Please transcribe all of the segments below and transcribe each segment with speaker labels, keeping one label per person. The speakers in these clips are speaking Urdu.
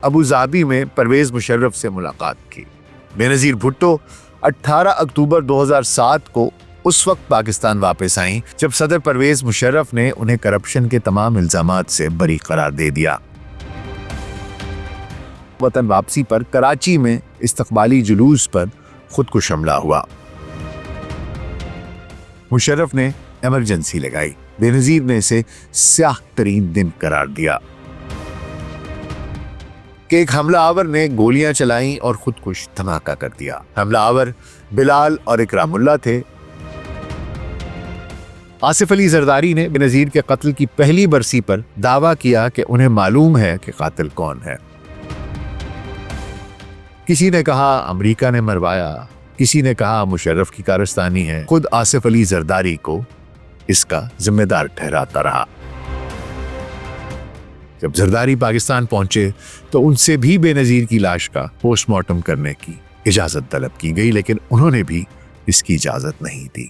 Speaker 1: ابو ظبی میں پرویز مشرف سے ملاقات کی۔ بے نظیر بھٹو 18 اکتوبر 2007 کو اس وقت پاکستان واپس آئیں جب صدر پرویز مشرف نے انہیں کرپشن کے تمام الزامات سے بری قرار دے دیا۔ وطن واپسی پر کراچی میں استقبالی جلوس پر خودکش حملہ ہوا۔ مشرف نے ایمرجنسی لگائی۔ بے نظیر نے اسے سیاہ ترین دن قرار دیا کہ ایک حملہ آور نے گولیاں چلائیں اور خودکش دھماکہ کر دیا۔ حملہ آور بلال اور اکرام اللہ تھے۔ آصف علی زرداری نے بے نظیر کے قتل کی پہلی برسی پر دعویٰ کیا کہ انہیں معلوم ہے کہ قاتل کون ہے۔ کسی نے کہا امریکہ نے مروایا، کسی نے کہا مشرف کی کارستانی ہے۔ خود آصف علی زرداری کو اس کا ذمہ دار ٹھہراتا رہا۔ جب زرداری پاکستان پہنچے تو ان سے بھی بے نظیر کی لاش کا پوسٹ مارٹم کرنے کی اجازت طلب کی گئی، لیکن انہوں نے بھی اس کی اجازت نہیں دی۔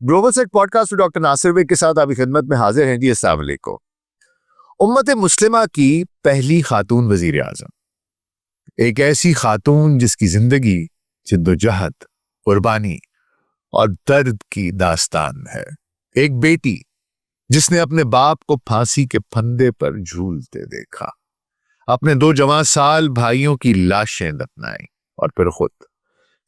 Speaker 1: گلوبل سیٹ پوڈ کاسٹ ڈاکٹر ناصر ویگ کے ساتھ آپ کی خدمت میں حاضر ہیں۔ جی السلام علیکم۔ امت مسلمہ کی پہلی خاتون وزیر اعظم، ایک ایسی خاتون جس کی زندگی جدوجہد، قربانی اور درد کی داستان ہے۔ ایک بیٹی جس نے اپنے باپ کو پھانسی کے پھندے پر جھولتے دیکھا، اپنے 2 جوان سال بھائیوں کی لاشیں دفنائیں اور پھر خود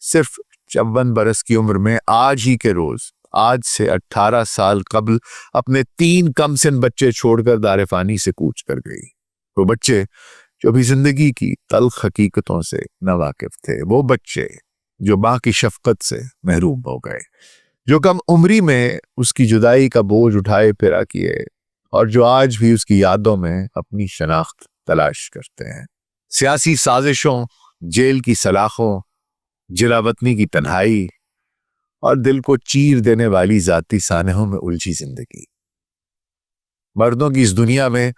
Speaker 1: صرف 54 برس کی عمر میں آج ہی کے روز، آج سے 18 سال قبل اپنے 3 کم سن بچے چھوڑ کر دار فانی سے کوچ کر گئی۔ وہ بچے جو بھی زندگی کی تلخ حقیقتوں سے ناواقف تھے، وہ بچے جو ماں کی شفقت سے محروم ہو گئے، جو کم عمری میں اس کی جدائی کا بوجھ اٹھائے پھرا کیے اور جو آج بھی اس کی یادوں میں اپنی شناخت تلاش کرتے ہیں۔ سیاسی سازشوں، جیل کی سلاخوں، جلا وطنی کی تنہائی اور دل کو چیر دینے والی ذاتی سانحوں میں الجھی زندگی۔ مردوں کی اس دنیا میں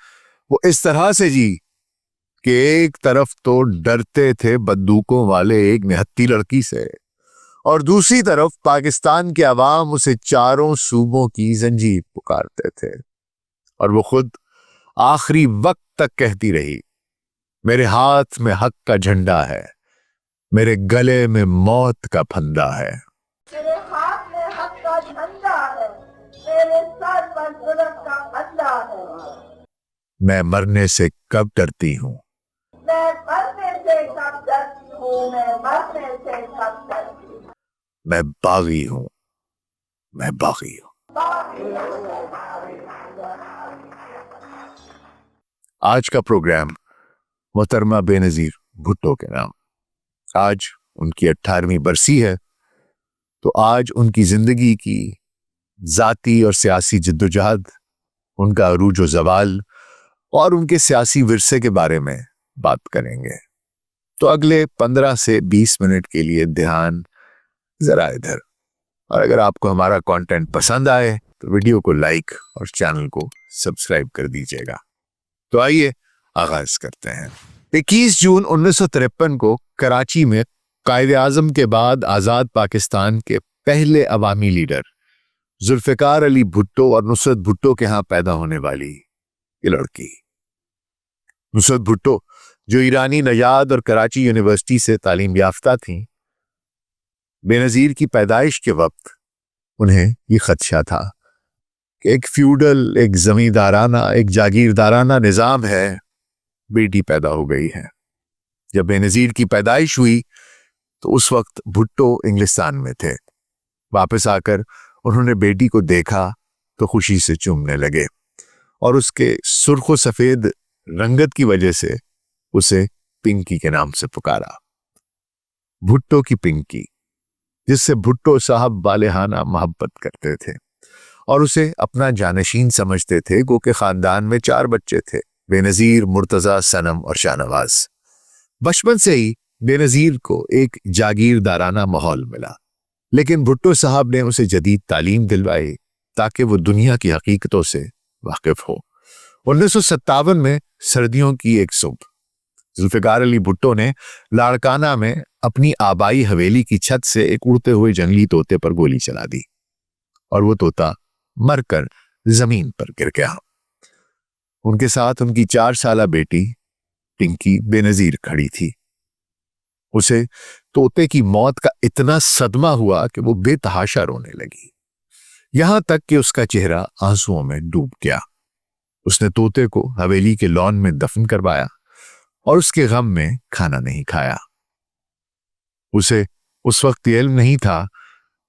Speaker 1: وہ اس طرح سے جی کہ ایک طرف تو ڈرتے تھے بندوقوں والے ایک نہتی لڑکی سے، اور دوسری طرف پاکستان کے عوام اسے چاروں صوبوں کی زنجیر پکارتے تھے، اور وہ خود آخری وقت تک کہتی رہی، میرے ہاتھ میں حق کا جھنڈا ہے، میرے گلے میں موت کا پھندا ہے۔
Speaker 2: میرے ہاتھ میں حق کا جھنڈا ہے، میرے سر پر ظلم کا پھندا ہے۔
Speaker 1: میں مرنے سے کب ڈرتی ہوں،
Speaker 2: میں مرنے سے کب ڈرتی ہوں، میں مرنے سے کب ڈرتی ہوں۔
Speaker 1: میں باغی ہوں، میں باغی ہوں۔ آج کا پروگرام محترمہ بے نظیر بھٹو کے نام۔ آج ان کی 18ویں برسی ہے، تو آج ان کی زندگی کی ذاتی اور سیاسی جدوجہد، ان کا عروج و زوال اور ان کے سیاسی ورثے کے بارے میں بات کریں گے۔ تو اگلے 15 سے 20 منٹ کے لیے دھیان ذرا ادھر، اور اگر آپ کو ہمارا کانٹینٹ پسند آئے تو ویڈیو کو لائک اور چینل کو سبسکرائب کر دیجیے گا۔ تو آئیے آغاز کرتے ہیں۔ 21 جون 1953 کو کراچی میں قائد اعظم کے بعد آزاد پاکستان کے پہلے عوامی لیڈر ذوالفقار علی بھٹو اور نصرت بھٹو کے ہاں پیدا ہونے والی یہ لڑکی نصرت بھٹو، جو ایرانی نژاد اور کراچی یونیورسٹی سے تعلیم یافتہ تھیں، بے نظیر کی پیدائش کے وقت انہیں یہ خدشہ تھا کہ ایک فیوڈل، ایک زمیندارانہ، ایک جاگیردارانہ نظام ہے، بیٹی پیدا ہو گئی ہے۔ جب بے نظیر کی پیدائش ہوئی تو اس وقت بھٹو انگلستان میں تھے۔ واپس آ کر انہوں نے بیٹی کو دیکھا تو خوشی سے چومنے لگے، اور اس کے سرخ و سفید رنگت کی وجہ سے اسے پنکی کے نام سے پکارا۔ بھٹو کی پنکی، جس سے بھٹو صاحب والہانہ محبت کرتے تھے اور اسے اپنا جانشین سمجھتے تھے، گو کہ خاندان میں 4 بچے تھے: بے نظیر، مرتضیٰ، صنم اور شاہ نواز۔ بچپن سے ہی بے نظیر کو ایک جاگیردارانہ ماحول ملا، لیکن بھٹو صاحب نے اسے جدید تعلیم دلوائی تاکہ وہ دنیا کی حقیقتوں سے واقف ہو۔ 1957 میں سردیوں کی ایک صبح ذوالفقار علی بھٹو نے لاڑکانہ میں اپنی آبائی حویلی کی چھت سے ایک اڑتے ہوئے جنگلی طوطے پر گولی چلا دی اور وہ طوطا مر کر زمین پر گر گیا۔ ان کے ساتھ ان کی 4 سالہ بیٹی پنکی بے نظیر کھڑی تھی۔ اسے طوطے کی موت کا اتنا صدمہ ہوا کہ وہ بے تحاشا رونے لگی، یہاں تک کہ اس کا چہرہ آنسوؤں میں ڈوب گیا۔ اس نے طوطے کو حویلی کے لان میں دفن کروایا اور اس کے غم میں کھانا نہیں کھایا۔ اسے اس وقت یہ علم نہیں تھا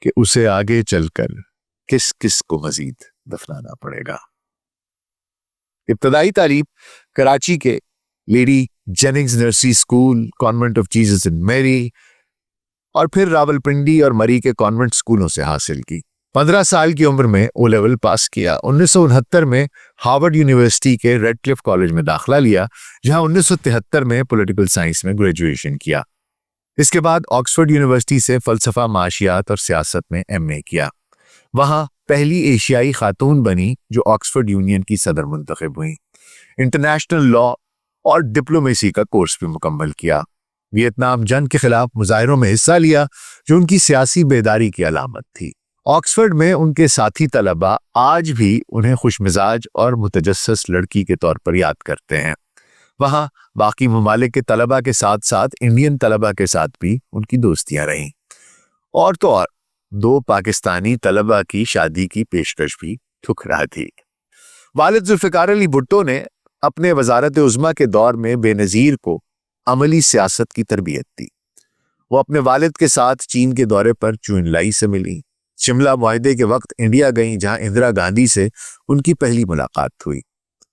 Speaker 1: کہ اسے آگے چل کر کس کس کو مزید دفنانا پڑے گا۔ ابتدائی تعلیم کراچی کے lady Jennings nursery school, convent of Jesus and میری اور پھر راولپنڈی اور مری کے کانوینٹ اسکولوں سے حاصل کی۔ 15 سال کی عمر میں او لیول پاس کیا۔ 1969 میں ہارورڈ یونیورسٹی کے ریڈ کلف کالج میں داخلہ لیا، جہاں 1973 میں پولیٹیکل سائنس میں گریجویشن کیا۔ اس کے بعد آکسفورڈ یونیورسٹی سے فلسفہ معاشیات اور سیاست میں ایم اے کیا۔ وہاں پہلی ایشیائی خاتون بنی جو آکسفورڈ یونین کی صدر منتخب ہوئی۔ انٹرنیشنل لا اور ڈپلومیسی کا کورس بھی مکمل کیا۔ ویتنام جنگ کے خلاف مظاہروں میں حصہ لیا جو ان کی سیاسی بیداری کی علامت تھی۔ آکسفورڈ میں ان کے ساتھی طلباء آج بھی انہیں خوش مزاج اور متجسس لڑکی کے طور پر یاد کرتے ہیں۔ وہاں باقی ممالک کے طلباء کے ساتھ ساتھ انڈین طلباء کے ساتھ بھی ان کی دوستیاں رہیں، اور تو اور 2 پاکستانی طلباء کی شادی کی پیشکش بھی ٹھکرا تھی۔ والد ذوالفقار علی بھٹو نے اپنے وزارت عظمیٰ کے دور میں بے نظیر کو عملی سیاست کی تربیت دی۔ وہ اپنے والد کے ساتھ چین کے دورے پر چیون لائی سے ملی، شملہ معاہدے کے وقت انڈیا گئیں جہاں اندرا گاندھی سے ان کی پہلی ملاقات ہوئی۔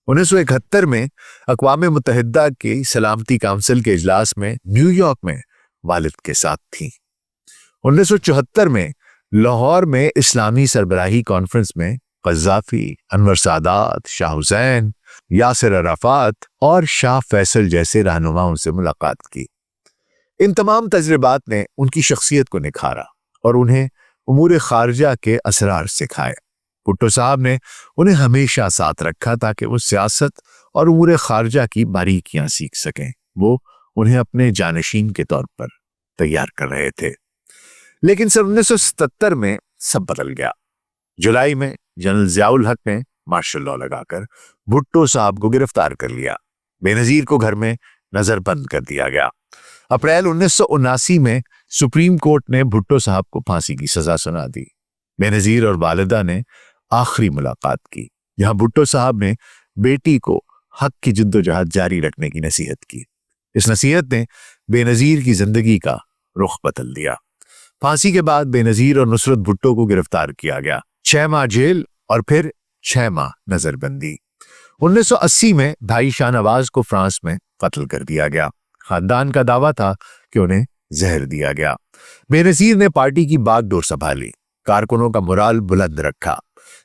Speaker 1: 1971 میں اقوام متحدہ کی سلامتی کونسل کے اجلاس میں نیو یارک میں والد کے ساتھ تھیں۔ 1974 میں لاہور میں اسلامی سربراہی کانفرنس میں قذافی، انور سادات، شاہ حسین، یاسر عرفات اور شاہ فیصل جیسے رہنماؤں سے ملاقات کی۔ ان تمام تجربات نے ان کی شخصیت کو نکھارا اور انہیں امور خارجہ کے اسرار سکھائے۔ بھٹو صاحب نے انہیں ہمیشہ ساتھ رکھا تاکہ وہ سیاست اور امور خارجہ کی باریکیاں سیکھ سکیں۔ وہ انہیں اپنے جانشین کے طور پر تیار کر رہے تھے۔ لیکن سن 1977 میں سب بدل گیا۔ جولائی میں جنرل ضیاء الحق نے مارشل لاء لگا کر بھٹو صاحب کو گرفتار کر لیا۔ بے نظیر کو گھر میں نظر بند کر دیا گیا۔ اپریل 1979 میں سپریم کورٹ نے بھٹو صاحب کو پھانسی کی سزا سنا دی۔ بے نظیر اور والدہ نے آخری ملاقات کی، جہاں بھٹو صاحب نے بیٹی کو حق کی جدوجہد جاری رکھنے کی نصیحت کی۔ اس نصیحت نے بے نظیر کی زندگی کا رخ بدل دیا۔ پھانسی کے بعد بے نظیر اور نصرت بھٹو کو گرفتار کیا گیا، 6 ماہ جیل اور پھر 6 ماہ نظر بندی۔ 1980 میں بھائی شاہ نواز کو فرانس میں قتل کر دیا گیا۔ خاندان کا دعویٰ تھا کہ انہیں زہر دیا گیا۔ بے نظیر نے پارٹی کی باغ ڈور سنبھالی، کارکنوں کا مورال بلند رکھا۔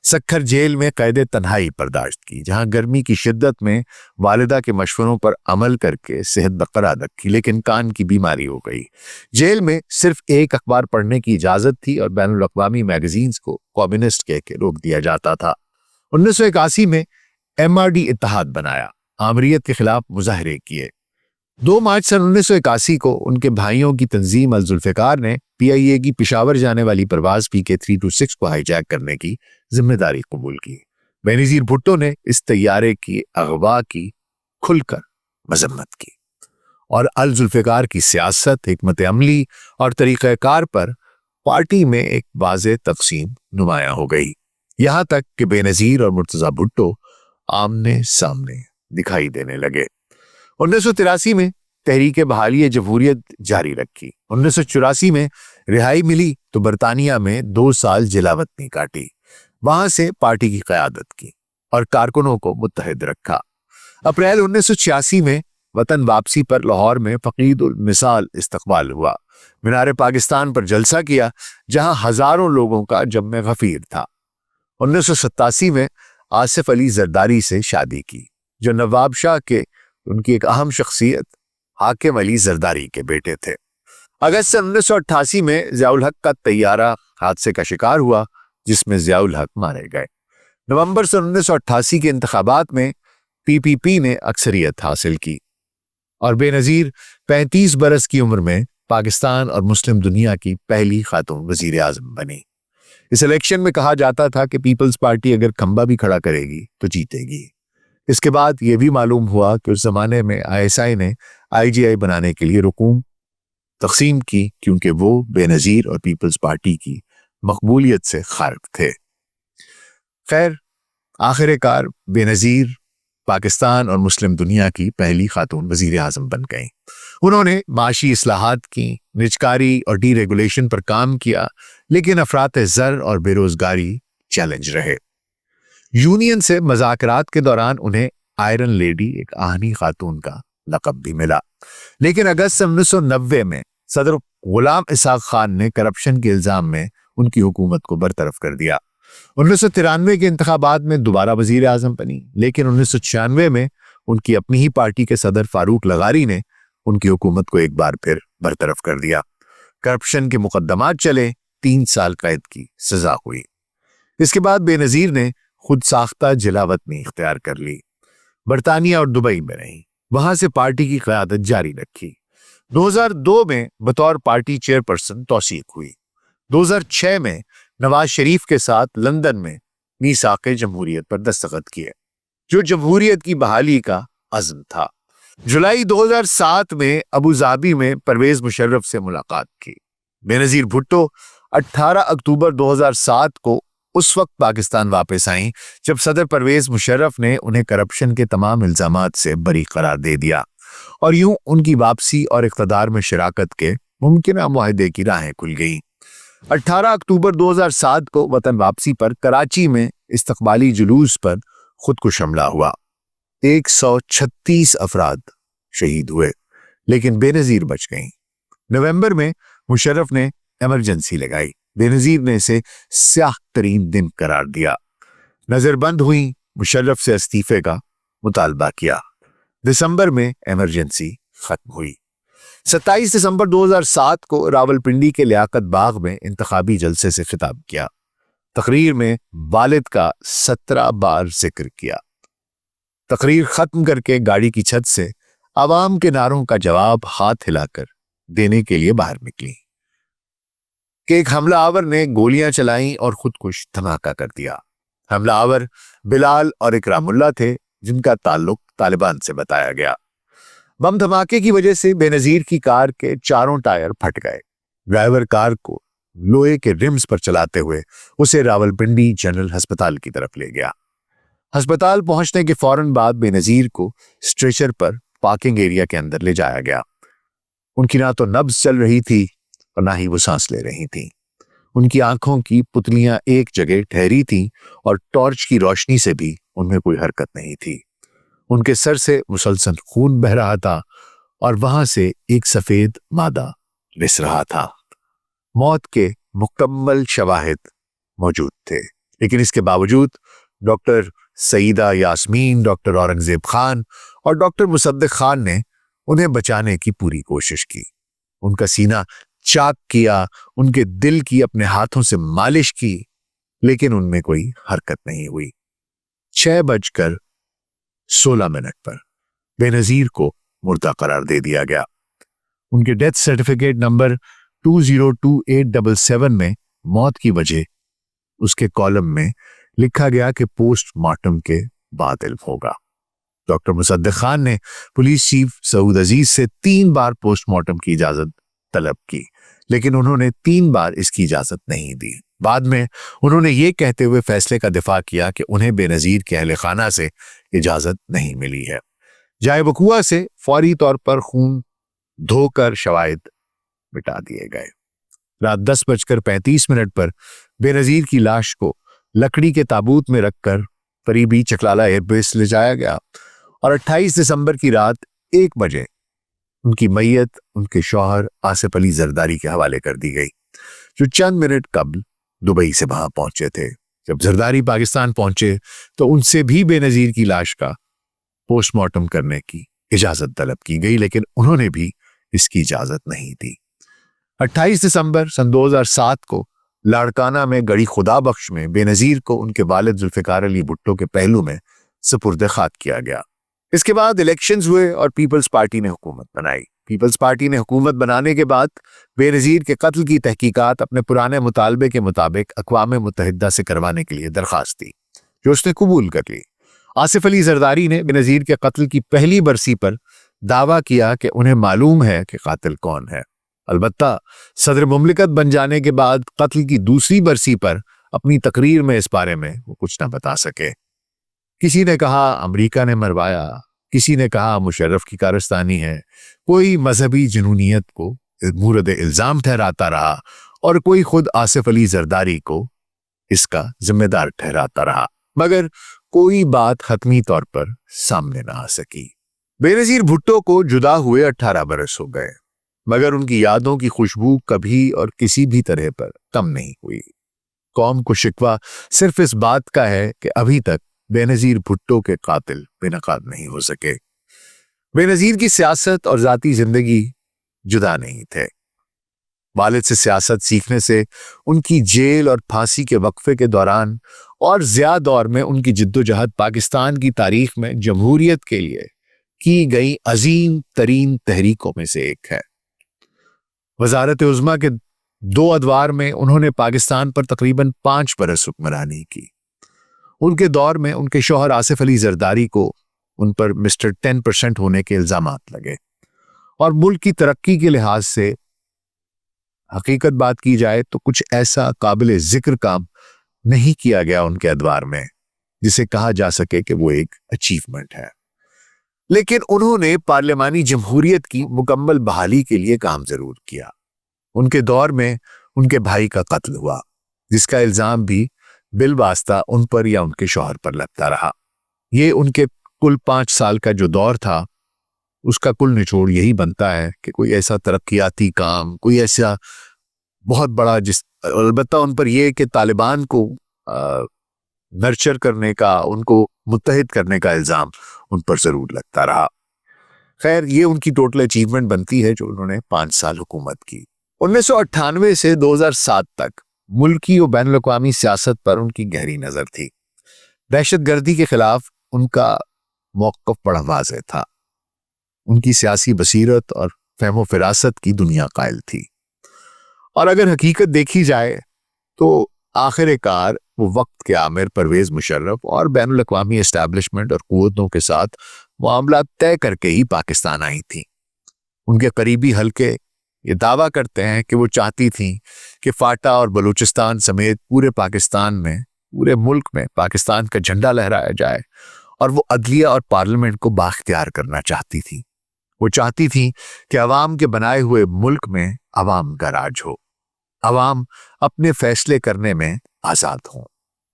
Speaker 1: سکھر جیل میں قید تنہائی برداشت کی، جہاں گرمی کی شدت میں والدہ کے مشوروں پر عمل کر کے صحت برقرار رکھی، لیکن کان کی بیماری ہو گئی۔ جیل میں صرف ایک اخبار پڑھنے کی اجازت تھی اور بین الاقوامی میگزینز کو کمیونسٹ کہہ کے روک دیا جاتا تھا۔ 1981 میں MRD اتحاد بنایا، آمریت کے خلاف مظاہرے کیے۔ 2 مارچ سن 1981 کو ان کے بھائیوں کی تنظیم الذوالفقار نے PIA کی پشاور جانے والی پرواز PK 326 کو ہائی جیک کرنے کی ذمہ داری قبول کی۔ بے نظیر بھٹو نے اس طیارے کی اغوا کی کھل کر مذمت کی اور الذوالفقار کی سیاست، حکمت عملی اور طریقہ کار پر پارٹی میں ایک واضح تقسیم نمایاں ہو گئی، یہاں تک کہ بے نظیر اور مرتضیٰ بھٹو آمنے سامنے دکھائی دینے لگے۔ 1983 میں تحریک بحالی جمہوریت جاری رکھی۔ 1984 میں رہائی ملی تو برطانیہ میں 2 سال جلاوطنی کاٹی، وہاں سے پارٹی کی قیادت کی اور کارکنوں کو متحد رکھا۔ اپریل 1986 میں وطن واپسی پر لاہور میں فقید المثال استقبال ہوا۔ مینار پاکستان پر جلسہ کیا، جہاں ہزاروں لوگوں کا جمع غفیر تھا۔ 1987 میں آصف علی زرداری سے شادی کی، جو نواب شاہ کے ان کی ایک اہم شخصیت حاکم علی زرداری کے بیٹے تھے۔ اگست سن 1988 میں ضیاء الحق کا طیارہ حادثے کا شکار ہوا، جس میں ضیاء الحق مارے گئے۔ نومبر سن 1988 کے انتخابات میں PPP نے اکثریت حاصل کی اور بے نظیر 35 برس کی عمر میں پاکستان اور مسلم دنیا کی پہلی خاتون وزیر اعظم بنی۔ اس الیکشن میں کہا جاتا تھا کہ پیپلز پارٹی اگر کھمبا بھی کھڑا کرے گی تو جیتے گی۔ اس کے بعد یہ بھی معلوم ہوا کہ اس زمانے میں ISI نے IGI بنانے کے لیے رکوم تقسیم کی کیونکہ وہ بے نظیر اور پیپلز پارٹی کی مقبولیت سے خارج تھے۔ خیر، آخر کار بے نظیر پاکستان اور مسلم دنیا کی پہلی خاتون وزیر اعظم بن گئیں۔ انہوں نے معاشی اصلاحات کی، نجکاری اور ڈی ریگولیشن پر کام کیا، لیکن افراط زر اور بے روزگاری چیلنج رہے۔ یونین سے مذاکرات کے دوران انہیں آئرن لیڈی، ایک آہنی خاتون کا لقب بھی ملا، لیکن اگست 1990 میں صدر غلام اسحاق خان نے کرپشن کے الزام میں ان کی حکومت کو برطرف کر دیا۔ 1993 کے انتخابات میں دوبارہ وزیر اعظم بنی، لیکن 1996 میں ان کی اپنی ہی پارٹی کے صدر فاروق لغاری نے ان کی حکومت کو ایک بار پھر برطرف کر دیا۔ کرپشن کے مقدمات چلے، 3 سال قید کی سزا ہوئی۔ اس کے بعد بے نظیر نے خود ساختہ جلا وطنی اختیار کر لی، برطانیہ اور دبئی میں رہی، وہاں سے پارٹی کی قیادت جاری رکھی۔ 2002 میں بطور پارٹی چیئرپرسن توثیق ہوئی۔ 2006 میں نواز شریف کے ساتھ لندن میں میثاق جمہوریت پر دستخط کیے، جو جمہوریت کی بحالی کا عزم تھا۔ جولائی 2007 میں ابوظہبی میں پرویز مشرف سے ملاقات کی۔ بے نظیر بھٹو 18 اکتوبر 2007 کو اس وقت پاکستان واپس آئیں جب صدر پرویز مشرف نے انہیں کرپشن کے تمام الزامات سے بری قرار دے دیا، اور یوں ان کی واپسی اور اقتدار میں شراکت کے ممکنہ معاہدے کی راہیں کھل گئیں۔ 18 اکتوبر 2007 کو وطن واپسی پر کراچی میں استقبالی جلوس پر خودکش حملہ ہوا۔ 136 افراد شہید ہوئے، لیکن بے نظیر بچ گئیں۔ نومبر میں مشرف نے ایمرجنسی لگائی، بے نظیر نے اسے سیاہ ترین دن قرار دیا۔ نظر بند ہوئی، مشرف سے استعفے کا مطالبہ کیا۔ دسمبر میں ایمرجنسی ختم ہوئی۔ 27 دسمبر 2007 کو راولپنڈی کے لیاقت باغ میں انتخابی جلسے سے خطاب کیا۔ تقریر میں والد کا 17 بار ذکر کیا۔ تقریر ختم کر کے گاڑی کی چھت سے عوام کے نعروں کا جواب ہاتھ ہلا کر دینے کے لیے باہر نکلی کہ ایک حملہ آور نے گولیاں چلائیں اور خودکش دھماکہ کر دیا۔ حملہ آور بلال اور اکرام اللہ تھے، جن کا تعلق طالبان سے بتایا گیا۔ بم دھماکے کی وجہ سے بے نظیر کی کار کے چاروں ٹائر پھٹ گئے۔ ڈرائیور کار کو لوہے کے رمز پر چلاتے ہوئے اسے راولپنڈی جنرل ہسپتال کی طرف لے گیا۔ ہسپتال پہنچنے کے فوراً بعد بے نظیر کو اسٹریچر پر پارکنگ ایریا کے اندر لے جایا گیا۔ ان کی نہ تو نبض چل رہی تھی اور نہ ہی وہ سانس لے رہی تھیں۔ ان کی آنکھوں کی پتلیاں ایک جگہ ٹھہری تھیں اور ٹارچ کی روشنی سے بھی ان میں کوئی حرکت نہیں تھی۔ ان کے سر سے مسلسل خون بہہ رہا تھا اور وہاں سے ایک سفید مادہ رس رہا تھا۔ موت کے مکمل شواہد موجود تھے، لیکن اس کے باوجود ڈاکٹر سعیدہ یاسمین، ڈاکٹر اورنگزیب خان اور ڈاکٹر مصدق خان نے انہیں بچانے کی پوری کوشش کی۔ ان کا سینہ چاک کیا، ان کے دل کی اپنے ہاتھوں سے مالش کی، لیکن ان میں کوئی حرکت نہیں ہوئی۔ 6:16 پر بے نظیر کو مردہ قرار دے دیا گیا۔ ان کے ڈیتھ سرٹیفکیٹ نمبر 202877 میں موت کی وجہ اس کے کالم میں لکھا گیا کہ پوسٹ مارٹم کے بعد علم ہوگا۔ ڈاکٹر مصدق خان نے پولیس چیف سعود عزیز سے 3 بار پوسٹ مارٹم کی اجازت طلب کی، لیکن انہوں نے 3 بار اس کی اجازت نہیں دی۔ بعد میں انہوں نے یہ کہتے ہوئے فیصلے کا دفاع کیا کہ انہیں بے نظیر کے اہل خانہ سے اجازت نہیں ملی ہے۔ جائے وقوع سے فوری طور پر خون دھو کر شواہد مٹا دیے گئے۔ رات 10:35 پر بے نظیر کی لاش کو لکڑی کے تابوت میں رکھ کر قریبی چکلالہ ایئر بیس لے جایا گیا، اور 28 دسمبر کی رات 1 بجے ان کی میت ان کے شوہر آصف علی زرداری کے حوالے کر دی گئی، جو چند منٹ قبل دبئی سے وہاں پہنچے تھے۔ جب زرداری پاکستان پہنچے تو ان سے بھی بے نظیر کی لاش کا پوسٹ مارٹم کرنے کی اجازت طلب کی گئی، لیکن انہوں نے بھی اس کی اجازت نہیں دی۔ 28 دسمبر سن 2007 کو لاڑکانہ میں گڑی خدا بخش میں بے نظیر کو ان کے والد ذوالفقار علی بھٹو کے پہلو میں سپرد خاک کیا گیا۔ اس کے بعد الیکشنز ہوئے اور پیپلز پارٹی نے حکومت بنائی۔ پیپلز پارٹی نے حکومت بنانے کے بعد بے نظیر کے قتل کی تحقیقات اپنے پرانے مطالبے کے مطابق اقوام متحدہ سے کروانے کے لیے درخواست دی، جو اس نے قبول کر لی۔ آصف علی زرداری نے بے نظیر کے قتل کی پہلی برسی پر دعویٰ کیا کہ انہیں معلوم ہے کہ قاتل کون ہے۔ البتہ صدر مملکت بن جانے کے بعد قتل کی دوسری برسی پر اپنی تقریر میں اس بارے میں وہ کچھ نہ بتا سکے۔ کسی نے کہا امریکہ نے مروایا، کسی نے کہا مشرف کی کارستانی ہے، کوئی مذہبی جنونیت کو مورد الزام ٹھہراتا رہا اور کوئی خود آصف علی زرداری کو اس کا ذمہ دار ٹھہراتا رہا، مگر کوئی بات حتمی طور پر سامنے نہ آ سکی۔ بے نظیر بھٹو کو جدا ہوئے 18 برس ہو گئے، مگر ان کی یادوں کی خوشبو کبھی اور کسی بھی طرح پر کم نہیں ہوئی۔ قوم کو شکوہ صرف اس بات کا ہے کہ ابھی تک بے نظیر بھٹو کے قاتل بے نقاب نہیں ہو سکے۔ بے نظیر کی سیاست اور ذاتی زندگی جدا نہیں تھے۔ والد سے سیاست سیکھنے سے ان کی جیل اور پھانسی کے وقفے کے دوران اور ضیاء دور میں ان کی جدوجہد پاکستان کی تاریخ میں جمہوریت کے لیے کی گئی عظیم ترین تحریکوں میں سے ایک ہے۔ وزارت عظمیٰ کے 2 ادوار میں انہوں نے پاکستان پر تقریباً 5 برس حکمرانی کی۔ ان کے دور میں ان کے شوہر آصف علی زرداری کو ان پر مسٹر 10% ہونے کے الزامات لگے، اور ملک کی ترقی کے لحاظ سے حقیقت بات کی جائے تو کچھ ایسا قابل ذکر کام نہیں کیا گیا ان کے ادوار میں جسے کہا جا سکے کہ وہ ایک اچیومنٹ ہے۔ لیکن انہوں نے پارلیمانی جمہوریت کی مکمل بحالی کے لیے کام ضرور کیا۔ ان کے دور میں ان کے بھائی کا قتل ہوا، جس کا الزام بھی بالواسطہ ان پر یا ان کے شوہر پر لگتا رہا۔ یہ ان کے کل 5 سال کا جو دور تھا، اس کا کل نچوڑ یہی بنتا ہے کہ کوئی ایسا ترقیاتی کام، کوئی ایسا بہت بڑا البتہ ان پر یہ کہ طالبان کو نرچر کرنے کا، ان کو متحد کرنے کا الزام ان پر ضرور لگتا رہا۔ خیر، یہ ان کی ٹوٹل اچیومنٹ بنتی ہے جو انہوں نے 5 سال حکومت کی۔ 1998 سے 2007 تک ملکی و بین الاقوامی سیاست پر ان کی گہری نظر تھی۔ دہشت گردی کے خلاف ان کا موقف بڑا واضح تھا۔ ان کی سیاسی بصیرت اور فہم و فراست کی دنیا قائل تھی، اور اگر حقیقت دیکھی جائے تو آخر کار وہ وقت کے آمر پرویز مشرف اور بین الاقوامی اسٹیبلشمنٹ اور قوتوں کے ساتھ معاملات طے کر کے ہی پاکستان آئی تھیں۔ ان کے قریبی حلقے یہ دعویٰ کرتے ہیں کہ وہ چاہتی تھیں کہ فاٹا اور بلوچستان سمیت پورے پاکستان میں، پورے ملک میں پاکستان کا جھنڈا لہرایا جائے، اور وہ عدلیہ اور پارلیمنٹ کو بااختیار کرنا چاہتی تھیں۔ وہ چاہتی تھیں کہ عوام کے بنائے ہوئے ملک میں عوام کا راج ہو، عوام اپنے فیصلے کرنے میں آزاد ہوں۔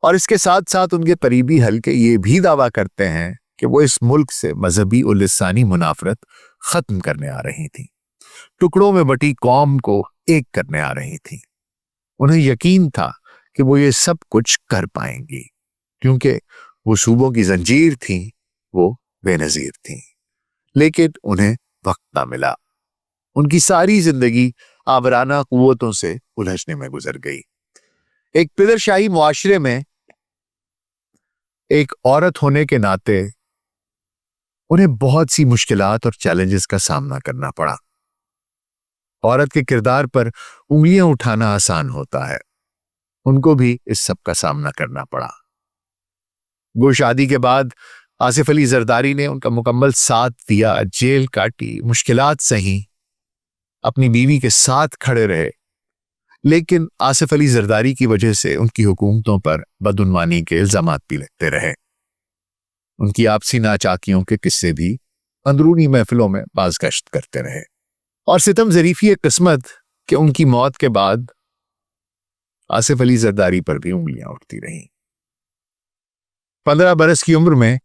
Speaker 1: اور اس کے ساتھ ساتھ ان کے قریبی حلقے یہ بھی دعویٰ کرتے ہیں کہ وہ اس ملک سے مذہبی اور لسانی منافرت ختم کرنے آ رہی تھیں، ٹکڑوں میں بٹی قوم کو ایک کرنے آ رہی تھیں۔ انہیں یقین تھا کہ وہ یہ سب کچھ کر پائیں گی، کیونکہ وہ صوبوں کی زنجیر تھیں، وہ بے نظیر تھیں۔ لیکن انہیں وقت نہ ملا۔ ان کی ساری زندگی آورانہ قوتوں سے الجھنے میں گزر گئی۔ ایک پدر شاہی معاشرے میں ایک عورت ہونے کے ناطے انہیں بہت سی مشکلات اور چیلنجز کا سامنا کرنا پڑا۔ عورت کے کردار پر انگلیاں اٹھانا آسان ہوتا ہے، ان کو بھی اس سب کا سامنا کرنا پڑا۔ گو شادی کے بعد آصف علی زرداری نے ان کا مکمل ساتھ دیا، جیل کاٹی، مشکلات سہی، اپنی بیوی کے ساتھ کھڑے رہے، لیکن آصف علی زرداری کی وجہ سے ان کی حکومتوں پر بدعنوانی کے الزامات بھی لگتے رہے۔ ان کی آپسی ناچاکیوں کے قصے بھی اندرونی محفلوں میں بازگشت کرتے رہے، اور ستم ظریفی قسمت کہ ان کی موت کے بعد آصف علی زرداری پر بھی انگلیاں اٹھتی رہیں۔ 15 برس کی عمر میں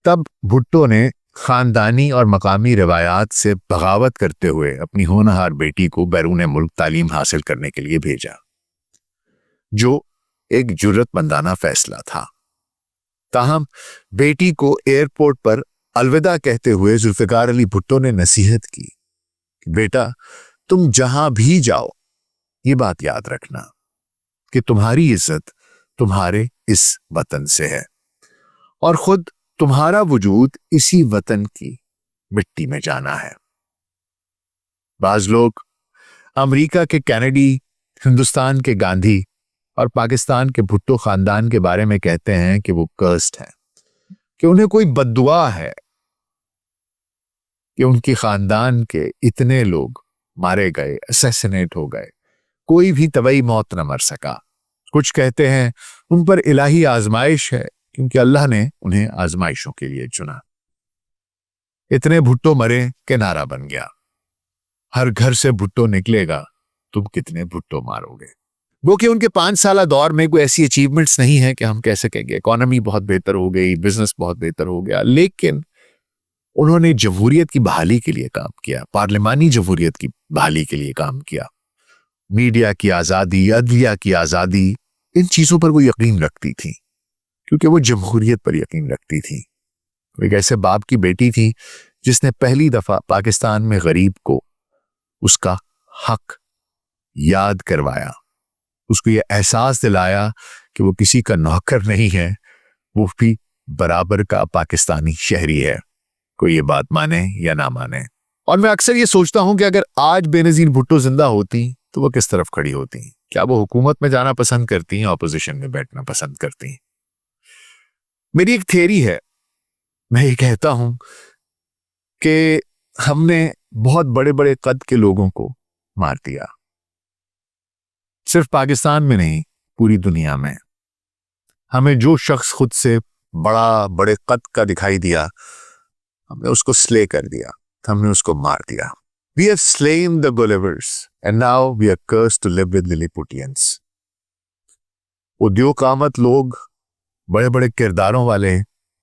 Speaker 1: تب بھٹو نے خاندانی اور مقامی روایات سے بغاوت کرتے ہوئے اپنی ہونہار بیٹی کو بیرون ملک تعلیم حاصل کرنے کے لیے بھیجا، جو ایک جرت مندانہ فیصلہ تھا۔ تاہم بیٹی کو ایئرپورٹ پر الوداع کہتے ہوئے ذوالفقار علی بھٹو نے نصیحت کی کہ بیٹا، تم جہاں بھی جاؤ یہ بات یاد رکھنا کہ تمہاری عزت تمہارے اس وطن سے ہے، اور خود تمہارا وجود اسی وطن کی مٹی میں جانا ہے۔ بعض لوگ امریکہ کے کینیڈی، ہندوستان کے گاندھی اور پاکستان کے بھٹو خاندان کے بارے میں کہتے ہیں کہ وہ کرسڈ ہیں، کہ انہیں کوئی بد دعا ہے کہ ان کی خاندان کے اتنے لوگ مارے گئے، اسیسینیٹ ہو گئے، کوئی بھی طبعی موت نہ مر سکا۔ کچھ کہتے ہیں ان پر الہی آزمائش ہے کیونکہ اللہ نے انہیں آزمائشوں کے لیے چنا۔ اتنے بھٹو مرے کہ نعرہ بن گیا، ہر گھر سے بھٹو نکلے گا، تم کتنے بھٹو مارو گے۔ وہ کہ ان کے 5 سالہ دور میں کوئی ایسی اچیومنٹس نہیں ہیں کہ ہم کہہ سکیں گے اکانومی بہت بہتر ہو گئی، بزنس بہت بہتر ہو گیا، لیکن انہوں نے جمہوریت کی بحالی کے لیے کام کیا، پارلیمانی جمہوریت کی بحالی کے لیے کام کیا، میڈیا کی آزادی، عدلیہ کی آزادی، ان چیزوں پر وہ یقین رکھتی تھی کیونکہ وہ جمہوریت پر یقین رکھتی تھی۔ وہ ایک ایسے باپ کی بیٹی تھی جس نے پہلی دفعہ پاکستان میں غریب کو اس کا حق یاد کروایا، اس کو یہ احساس دلایا کہ وہ کسی کا نوکر نہیں ہے، وہ بھی برابر کا پاکستانی شہری ہے، کوئی یہ بات مانے یا نہ مانے۔ اور میں اکثر یہ سوچتا ہوں کہ اگر آج بے نظیر بھٹو زندہ ہوتی تو وہ کس طرف کھڑی ہوتی؟ کیا وہ حکومت میں جانا پسند کرتی یا اپوزیشن میں بیٹھنا پسند کرتی؟ میری ایک تھیوری ہے، میں یہ کہتا ہوں کہ ہم نے بہت بڑے بڑے قد کے لوگوں کو مار دیا، صرف پاکستان میں نہیں، پوری دنیا میں۔ ہمیں جو شخص خود سے بڑے قد کا دکھائی دیا، ہم نے اس کو سلے کر دیا، ہم نے اس کو مار دیا۔ We have slain the Gullivers and now we are cursed to live with Lilliputians۔ ادیوگ آمد لوگ، بڑے بڑے کرداروں والے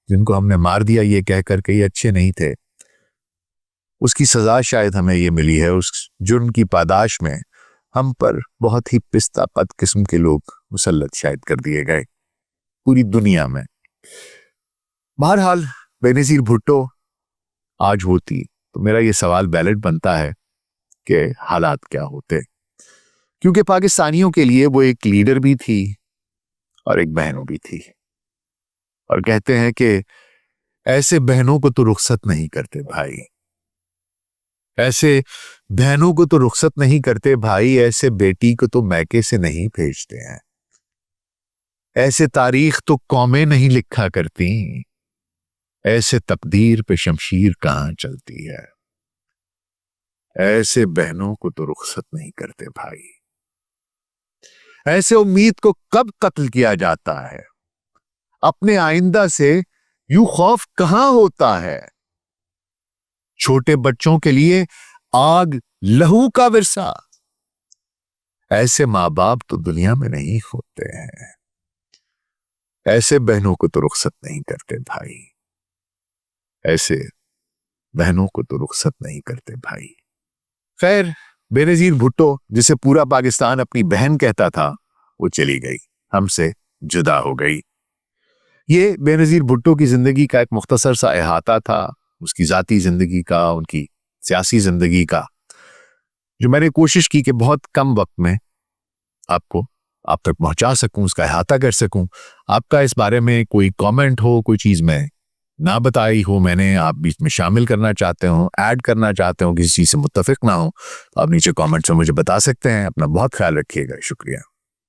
Speaker 1: جن کو ہم نے مار دیا یہ کہہ کر کہ یہ اچھے نہیں تھے، اس کی سزا شاید ہمیں یہ ملی ہے، اس جرم کی پاداش میں ہم پر بہت ہی پستہ پت قسم کے لوگ مسلط شاید کر دیے گئے پوری دنیا میں۔ بہرحال بے نظیر بھٹو آج ہوتی تو میرا یہ سوال ویلڈ بنتا ہے کہ حالات کیا ہوتے، کیونکہ پاکستانیوں کے لیے وہ ایک لیڈر بھی تھی اور ایک بہنوں بھی تھی، اور کہتے ہیں کہ ایسے بہنوں کو تو رخصت نہیں کرتے بھائی، ایسے بہنوں کو تو رخصت نہیں کرتے بھائی، ایسے بیٹی کو تو میکے سے نہیں بھیجتے ہیں، ایسے تاریخ تو قومیں نہیں لکھا کرتی، ایسے تقدیر پہ شمشیر کہاں چلتی ہے، ایسے بہنوں کو تو رخصت نہیں کرتے بھائی، ایسے امید کو کب قتل کیا جاتا ہے، اپنے آئندہ سے یوں خوف کہاں ہوتا ہے، چھوٹے بچوں کے لیے آگ لہو کا ورثہ، ایسے ماں باپ تو دنیا میں نہیں ہوتے ہیں، ایسے بہنوں کو تو رخصت نہیں کرتے بھائی، ایسے بہنوں کو تو رخصت نہیں کرتے بھائی۔ خیر، بے نظیر بھٹو جسے پورا پاکستان اپنی بہن کہتا تھا، وہ چلی گئی، ہم سے جدا ہو گئی۔ یہ بے نظیر بھٹو کی زندگی کا ایک مختصر سا احاطہ تھا، اس کی ذاتی زندگی کا، ان کی سیاسی زندگی کا، جو میں نے کوشش کی کہ بہت کم وقت میں آپ تک پہنچا سکوں، اس کا احاطہ کر سکوں۔ آپ کا اس بارے میں کوئی کامنٹ ہو، کوئی چیز میں نہ بتائی ہو میں نے، آپ بیچ میں شامل کرنا چاہتے ہوں، ایڈ کرنا چاہتے ہوں، کسی چیز سے متفق نہ ہو، تو آپ نیچے کامنٹس میں مجھے بتا سکتے ہیں۔ اپنا بہت خیال رکھیے گا، شکریہ۔